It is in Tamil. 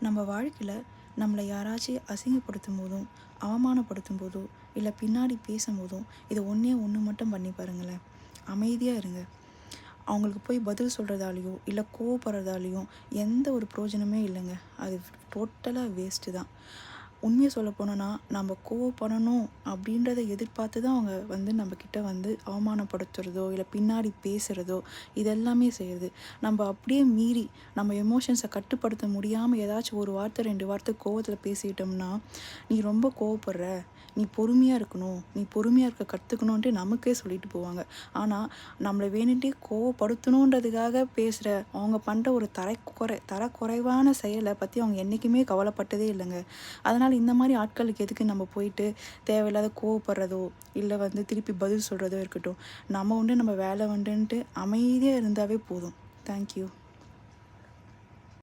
நம்ம வாழ்க்கையில் நம்மளை யாராச்சும் அசிங்கப்படுத்தும் போதும் அவமானப்படுத்தும் போதோ இல்லை பின்னாடி பேசும்போதும் இதை ஒன்று மட்டும் பண்ணி பாருங்களேன். அமைதியாக இருங்க. அவங்களுக்கு போய் பதில் சொல்கிறதாலையோ இல்லை கோவப்படுறதாலையோ எந்த ஒரு பிரயோஜனமே இல்லைங்க. அது டோட்டலாக வேஸ்ட்டு தான். உண்மையை சொல்ல போனோன்னா நம்ம கோவப்படணும் அப்படின்றத எதிர்பார்த்து தான் அவங்க நம்மக்கிட்ட அவமானப்படுத்துகிறதோ இல்லை பின்னாடி பேசுகிறதோ இதெல்லாமே செய்யுது. நம்ம அப்படியே மீறி நம்ம எமோஷன்ஸை கட்டுப்படுத்த முடியாமல் ஏதாச்சும் ஒரு வார்த்தை 2 வார்த்தை கோவத்தில் பேசிக்கிட்டோம்னா, நீ ரொம்ப கோவப்படுற, நீ பொறுமையாக இருக்கணும், நீ பொறுமையாக இருக்க கற்றுக்கணுன்ட்டு நமக்கே சொல்லிட்டு போவாங்க. ஆனால் நம்மளை வேணுன்ட்டே கோவப்படுத்தணுன்றதுக்காக பேசுகிற அவங்க பண்ணுற ஒரு தரக்குறைவான செயலை பற்றி அவங்க என்றைக்குமே கவலைப்பட்டதே இல்லைங்க. அதனால் இந்த மாதிரி ஆட்களுக்கு எதுக்கு நம்ம போயிட்டு தேவையில்லாத கோவப்படுறதோ இல்லை திருப்பி பதில் சொல்கிறதோ இருக்கட்டும். நம்ம உண்டு நம்ம வேலை உண்டுன்ட்டு அமைதியாக இருந்தாவே போதும். தேங்க்யூ.